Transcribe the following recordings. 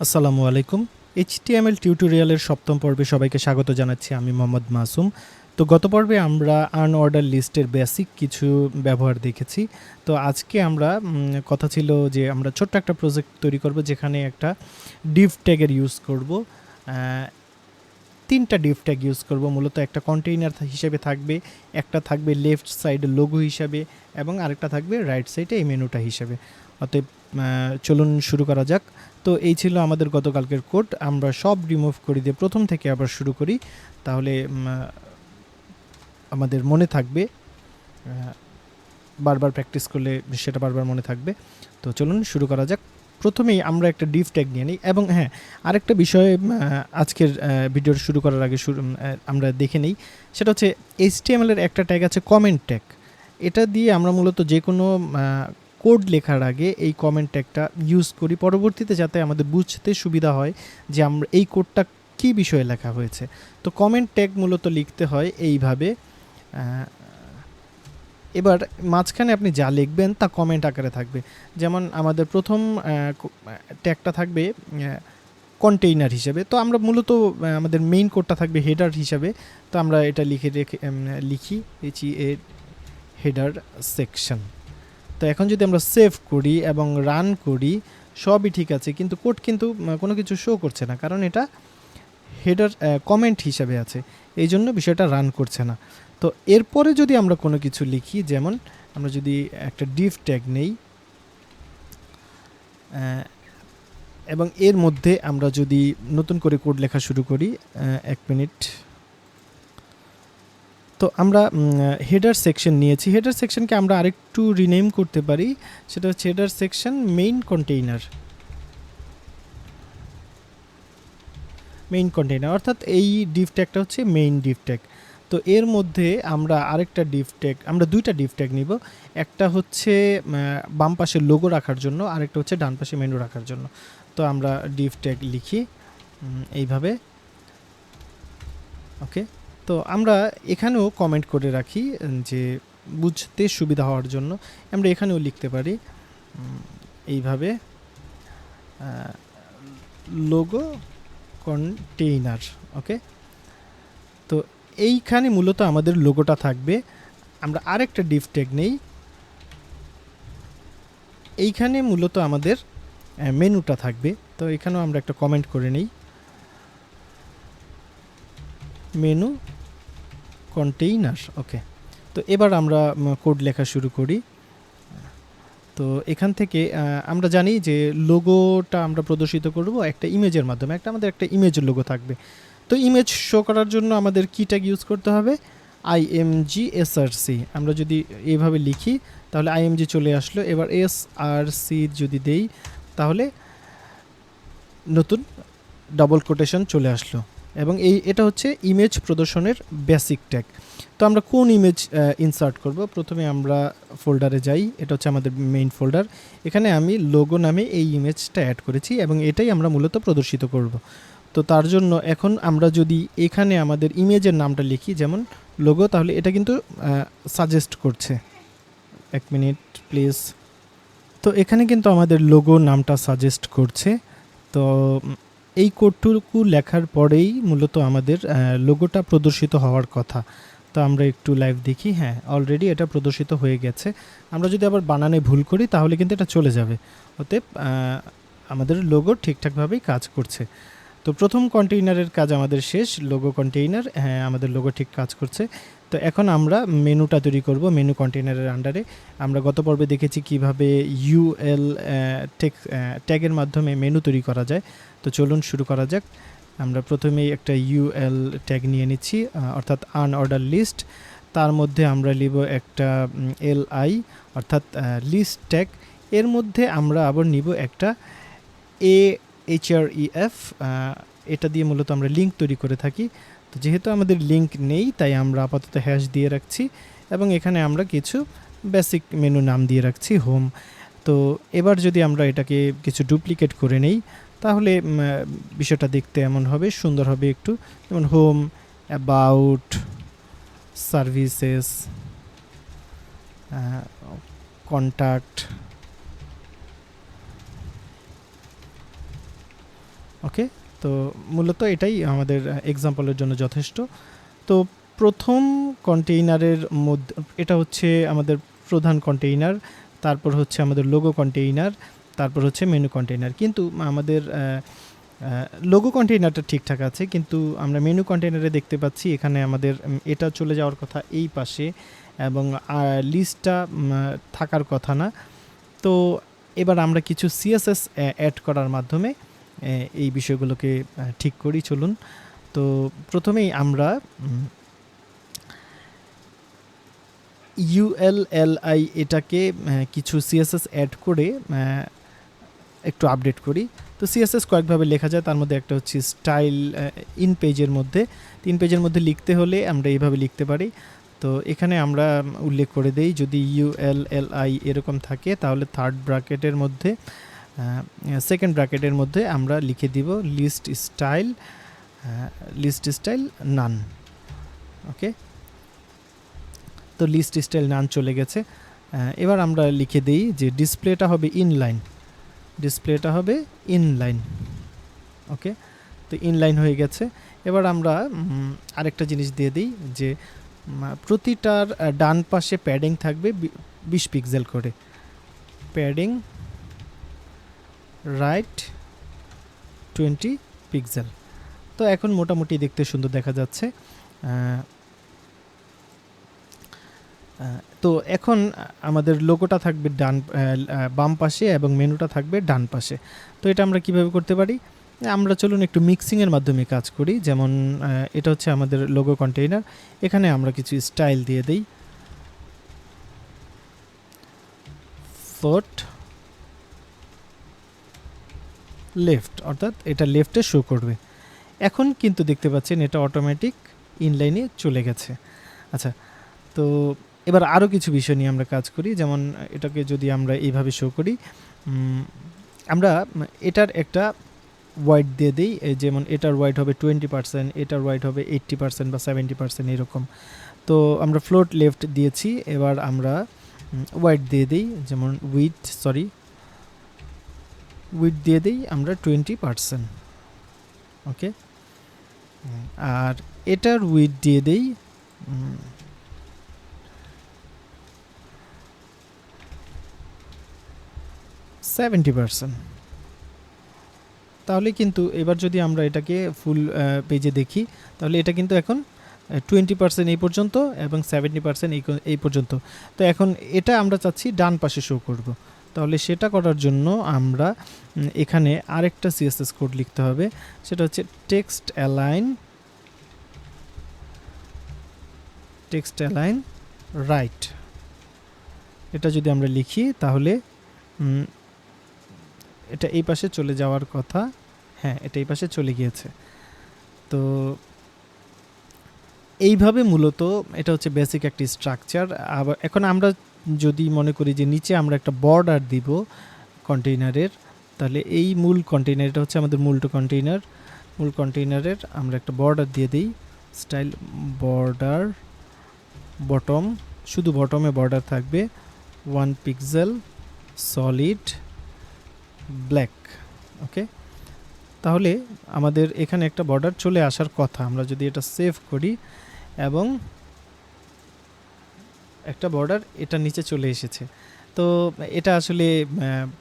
আসসালামু আলাইকুম। এইচটিএমএল টিউটোরিয়ালের সপ্তম পর্বে সবাইকে স্বাগত জানাচ্ছি। আমি মোহাম্মদ মাসুম। তো গত পর্বে আমরা আনঅর্ডার লিস্টের বেসিক কিছু ব্যবহার দেখেছি। তো আজকে আমরা কথা ছিল যে আমরা ছোট্ট একটা প্রজেক্ট তৈরি করব যেখানে একটা ডিভ ট্যাগের ইউজ করব। তিনটা ডিভ ট্যাগ ইউজ করব। মূলত একটা কন্টেইনার হিসেবে থাকবে, একটা থাকবে লেফট সাইডে লোগো হিসাবে এবং আরেকটা থাকবে রাইট সাইডে এই মেনুটা হিসাবে। অতএব চলুন শুরু করা যাক। তো এই ছিল আমাদের গতকালকের কোড। আমরা সব রিমুভ করে দিয়ে প্রথম থেকে আবার শুরু করি, তাহলে আমাদের মনে থাকবে। বারবার প্র্যাকটিস করলে সেটা বারবার মনে থাকবে। তো চলুন শুরু করা যাক। প্রথমেই আমরা একটা ডিভ ট্যাগ নিয়ে নিই এবং হ্যাঁ, আরেকটা বিষয় আজকের ভিডিওর শুরু করার আগে আমরা দেখে নিই। সেটা হচ্ছে HTML এর একটা ট্যাগ আছে কমেন্ট ট্যাগ। এটা দিয়ে আমরা মূলত যে কোনো কোড লেখার আগে এই কমেন্ট ট্যাগটা ইউজ করি, পরবর্তীতে যাতে আমাদের বুঝতে সুবিধা হয় যে আমরা এই কোডটা কী বিষয়ে লেখা হয়েছে। তো কমেন্ট ট্যাগ মূলত লিখতে হয় এইভাবে। এবার মাঝখানে আপনি যা লিখবেন তা কমেন্ট আকারে থাকবে। যেমন আমাদের প্রথম ট্যাগটা থাকবে কন্টেইনার হিসেবে। তো আমরা মূলত আমাদের মেইন কোডটা থাকবে হেডার হিসাবে। তো আমরা এটা লিখি হেডার সেকশন। তো এখন যদি আমরা সেভ করি এবং রান করি, সবই ঠিক আছে, কিন্তু কোড কিন্তু কোনো কিছু শো করছে না, কারণ এটা হেডার কমেন্ট হিসাবে আছে, এই জন্য বিষয়টা রান করছে না। তো এরপরে যদি আমরা কোনো কিছু লিখি, যেমন আমরা যদি একটা ডিভ ট্যাগ নেই এবং এর মধ্যে আমরা যদি নতুন করে কোড লেখা শুরু করি, এক মিনিট। তো আমরা হেডার সেকশন নিয়েছি। হেডার সেকশনকে আমরা আরেকটু রিনেম করতে পারি, সেটা হচ্ছে হেডার সেকশন মেইন কন্টেইনার। অর্থাৎ এই ডিভ ট্যাগটা হচ্ছে মেইন ডিভ ট্যাগ। তো এর মধ্যে আমরা আরেকটা ডিভ ট্যাগ, আমরা দুইটা ডিভ ট্যাগ নিব। একটা হচ্ছে বাম পাশে লোগো রাখার জন্য, আরেকটা হচ্ছে ডান পাশে মেনু রাখার জন্য। তো আমরা ডিভ ট্যাগ লিখি এইভাবে। ওকে, তো আমরা এখানেও কমেন্ট করে রাখি যে বুঝতে সুবিধা হওয়ার জন্য। আমরা এখানেও লিখতে পারি এইভাবে লোগো কন্টেইনার। ওকে, তো এইখানে মূলত আমাদের লোগোটা থাকবে। আমরা আরেকটা ডিভ ট্যাগ নেই, এইখানে মূলত আমাদের মেনুটা থাকবে। তো এখানেও আমরা একটা কমেন্ট করে নেই, মেনু কন্টেইনার। ওকে, তো এবার আমরা কোড লেখা শুরু করি। তো এখান থেকে আমরা জানি যে লোগোটা আমরা প্রদর্শিত করব একটা ইমেজের মাধ্যমে। আমাদের একটা ইমেজের লোগো থাকবে। তো ইমেজ শো করার জন্য আমাদের কি ট্যাগ ইউজ করতে হবে? imgsrc। আমরা যদি এইভাবে লিখি তাহলে img চলে আসলো। এবার src যদি দেই তাহলে নতুন ডাবল কোটেশন চলে আসলো এবং এটা হচ্ছে ইমেজ প্রদর্শনের বেসিক ট্যাগ। তো আমরা কোন ইমেজ ইনসার্ট করব? প্রথমে আমরা ফোল্ডারে যাই, এটা হচ্ছে আমাদের মেইন ফোল্ডার। এখানে আমি লোগো নামে এই ইমেজটা অ্যাড করেছি এবং এটাই আমরা মূলত প্রদর্শিত করব। তো তার জন্য এখন আমরা যদি এখানে আমাদের ইমেজের নামটা লিখি, যেমন লোগো, তাহলে এটা কিন্তু সাজেস্ট করছে। এক মিনিট প্লিজ। তো এখানে কিন্তু আমাদের লোগো নামটা সাজেস্ট করছে। তো এই কোডটুকু লেখার পরেই মূলত আমাদের লোগোটা প্রদর্শিত হওয়ার কথা। তো আমরা একটু লাইভ দেখি। হ্যাঁ, অলরেডি এটা প্রদর্শিত হয়ে গেছে। আমরা যদি আবার বানানে ভুল করি তাহলে কিন্তু এটা চলে যাবে। অতএব আমাদের লোগো ঠিকঠাকভাবেই কাজ করছে। তো প্রথম কন্টেইনারের কাজ আমাদের শেষ, লোগো কন্টেইনার। হ্যাঁ, আমাদের লোগো ঠিক কাজ করছে। তো এখন আমরা মেনুটা তৈরি করব। মেনু কন্টেইনারের আন্ডারে আমরা গত পর্বে দেখেছি কিভাবে ইউএল ট্যাগের মাধ্যমে মেনু তৈরি করা যায়। তো চলুন শুরু করা যাক। আমরা প্রথমেই একটা ইউএল ট্যাগ নিয়ে নিচ্ছি, অর্থাৎ আনঅর্ডার লিস্ট। তার মধ্যে আমরা নিব একটা এলআই অর্থাৎ লিস্ট ট্যাগ। এর মধ্যে আমরা আবার নিব একটা href। এটা দিয়ে মূলত আমরা লিঙ্ক তৈরি করে থাকি। তো যেহেতু আমাদের লিঙ্ক নেই তাই আমরা আপাতত হ্যাশ দিয়ে রাখছি এবং এখানে আমরা কিছু বেসিক মেনু নাম দিয়ে রাখছি হোম। তো এবার যদি আমরা এটাকে কিছু ডুপ্লিকেট করে নেই তাহলে বিষয়টা দেখতে এমন হবে, সুন্দর হবে একটু। যেমন হোম, অ্যাবাউট, সার্ভিসেস, কন্ট্যাক্ট, ওকে, তো মূলত এটাই আমাদের এক্সাম্পলের জন্য যথেষ্ট। তো প্রথম কন্টেইনারের মধ্যে এটা হচ্ছে আমাদের প্রধান কন্টেইনার, তারপর হচ্ছে আমাদের লোগো কন্টেইনার, তারপর হচ্ছে মেনু কন্টেইনার। কিন্তু আমাদের লোগো কন্টেইনারটা ঠিকঠাক আছে, কিন্তু আমরা মেনু কন্টেইনারে দেখতে পাচ্ছি এখানে আমাদের এটা চলে যাওয়ার কথা এই পাশে, এবং লিস্টটা থাকার কথা না। তো এবার আমরা কিছু সিএসএস অ্যাড করার মাধ্যমে এই বিষয়গুলোকে ঠিক করি। চলুন, তো প্রথমেই আমরা ULLI এটাকে কিছু সিএসএস অ্যাড করে একটু আপডেট করি। তো সিএসএস কয়েকভাবে লেখা যায়, তার মধ্যে একটা হচ্ছে স্টাইল ইন পেজের মধ্যে। 3 পেজের মধ্যে লিখতে হলে আমরা এইভাবে লিখতে পারি। তো এখানে আমরা উল্লেখ করে দেই, যদি ULLI এরকম থাকে তাহলে থার্ড ব্র্যাকেটের মধ্যে, সেকেন্ড ব্র্যাকেটের মধ্যে আমরা লিখে দিব লিস্ট স্টাইল নান। ওকে, তো লিস্ট স্টাইল নান চলে গেছে। এবার আমরা লিখে দেই যে ডিসপ্লেটা হবে ইনলাইন। ওকে, তো ইনলাইন হয়ে গেছে। এবার আমরা আরেকটা জিনিস দিয়ে দিই যে প্রতিটার ডান পাশে প্যাডিং থাকবে 20 পিক্সেল করে, প্যাডিং রাইট 20 পিক্সেল। তো এখন মোটামুটি দেখতে সুন্দর দেখা যাচ্ছে। তো এখন আমাদের লোগোটা থাকবে বাম পাশে এবং মেনুটা থাকবে ডান পাশে। তো এটা আমরা কিভাবে করতে পারি? আমরা চলুন একটু মিক্সিংয়ের মাধ্যমে কাজ করি। যেমন এটা হচ্ছে আমাদের লোগো কন্টেইনার, এখানে আমরা কিছু স্টাইল দিয়ে দেই, ফোট লেফট, অর্থাৎ এটা লেফটে শো করবে। এখন কিন্তু দেখতে পাচ্ছেন এটা অটোমেটিক ইনলাইনে চলে গেছে। আচ্ছা, তো এবার আরও কিছু বিষয় নিয়ে আমরা কাজ করি। যেমন এটাকে যদি আমরা এইভাবে শো করি, আমরা এটার একটা ওয়াইড দিয়ে দিই, যেমন এটার ওয়াইড হবে 20%, এটার ওয়াইড হবে 80% বা 70% এরকম। তো আমরা ফ্লোট লেফট দিয়েছি, এবার আমরা ওয়াইড দিয়ে দিই, যেমন উইথ দিয়ে দিই আমরা 20%। ওকে, আর এটার উইথ দিয়ে দিই 70%। তাহলে কিন্তু এবার যদি আমরা এটাকে ফুল পেজে দেখি, তাহলে এটা কিন্তু এখন 20% এই পর্যন্ত এবং 70% এই পর্যন্ত। তো এখন এটা আমরা চাচ্ছি ডান পাশে শো করব। তাহলে সেটা করার জন্য আমরা এখানে আরেকটা সিএসএস কোড লিখতে হবে, সেটা হচ্ছে টেক্সট অ্যালাইন রাইট। এটা যদি আমরা লিখি তাহলে এটা এই পাশে চলে যাওয়ার কথা, হ্যাঁ এটা এই পাশে চলে গিয়েছে। তো এইভাবে মূলত এটা হচ্ছে বেসিক একটি স্ট্রাকচার। আবার এখন আমরা যদি মনে করি যে নিচে আমরা একটা বর্ডার দিব কন্টেইনারের, তাহলে এই মূল কন্টেইনার, এটা হচ্ছে আমাদের মূল কন্টেইনারের আমরা একটা বর্ডার দিয়ে দিই, স্টাইল বর্ডার বটম, শুধু বটমে বর্ডার থাকবে 1 পিক্সেল সলিড ব্ল্যাক। ওকে, তাহলে আমাদের এখানে একটা বর্ডার চলে আসার কথা। আমরা যদি এটা সেভ করি এবং একটা বর্ডার এটা নিচে চলে এসেছে, তো এটা আসলে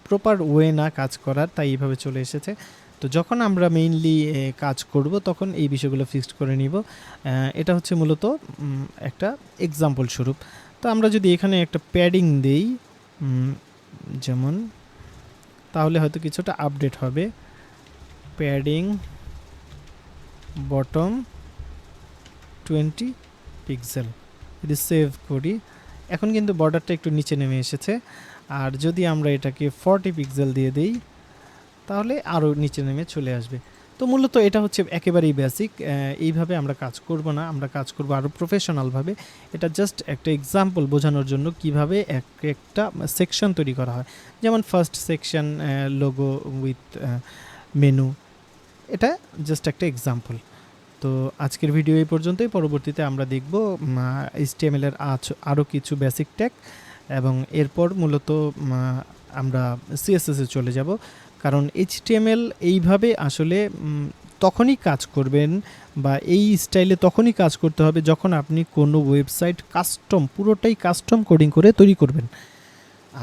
প্রপার ওয়ে না কাজ করার, তাই এইভাবে চলে এসেছে। তো যখন আমরা মেইনলি কাজ করব তখন এই বিষয়গুলো ফিক্সড করে নিব। এটা হচ্ছে মূলত একটা এক্সাম্পল স্বরূপ। তো আমরা যদি এখানে একটা প্যাডিং দেই যেমন, তাহলে হয়তো কিছুটা আপডেট হবে, প্যাডিং বটম 20 পিক্সেল। যদি সেভ করি, এখন কিন্তু বর্ডারটা একটু নিচে নেমে এসেছে। আর যদি আমরা এটাকে 40 পিক্সেল দিয়ে দিই তাহলে আরও নিচে নেমে চলে আসবে। তো মূলত এটা হচ্ছে একেবারেই বেসিক, এইভাবে আমরা কাজ করব না, আমরা কাজ করব আরও প্রফেশনালভাবে। এটা জাস্ট একটা এক্সাম্পল বোঝানোর জন্য কিভাবে একটা সেকশন তৈরি করা হয়। যেমন first section logo with menu, এটা জাস্ট একটা এক্সাম্পল। তো আজকের ভিডিও এই পর্যন্তই। পরবর্তীতে আমরা দেখব HTML এর আরও কিছু বেসিক ট্যাগ, এবং এরপর মূলত আমরা CSS এ চলে যাব। কারণ এইচটিএমএল এইভাবে আসলে তখনই কাজ করবেন বা এই স্টাইলে তখনই কাজ করতে হবে যখন আপনি কোনো ওয়েবসাইট পুরোটাই কাস্টম কোডিং করে তৈরি করবেন।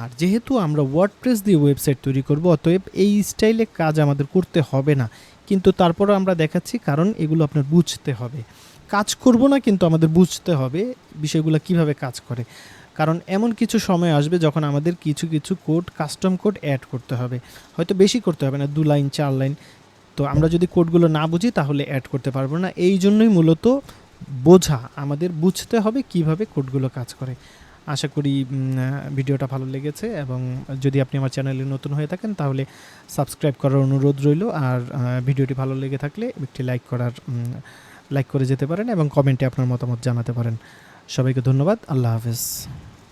আর যেহেতু আমরা ওয়ার্ডপ্রেস দিয়ে ওয়েবসাইট তৈরি করব, অতএব এই স্টাইলে কাজ আমাদের করতে হবে না, কিন্তু তারপরও আমরা দেখাচ্ছি কারণ এগুলো আপনার বুঝতে হবে। কাজ করব না, কিন্তু আমাদের বুঝতে হবে বিষয়গুলো কিভাবে কাজ করে। কারণ এমন কিছু সময় আসবে যখন আমাদের কিছু কিছু কাস্টম কোড অ্যাড করতে হবে, হয়তো বেশি করতে হবে না, 2 লাইন 4 লাইন। তো আমরা যদি কোডগুলো না বুঝি তাহলে অ্যাড করতে পারবো না। এই জন্যই মূলত আমাদের বুঝতে হবে কিভাবে কোডগুলো কাজ করে। আশা করি ভিডিওটা ভালো লেগেছে, এবং যদি আপনি আমার চ্যানেলে নতুন হয়ে থাকেন তাহলে সাবস্ক্রাইব করার অনুরোধ রইল। আর ভিডিওটি ভালো লেগে থাকলে একটি লাইক করে যেতে পারেন এবং কমেন্টে আপনার মতামত জানাতে পারেন। সবাইকে ধন্যবাদ। আল্লাহ হাফেজ।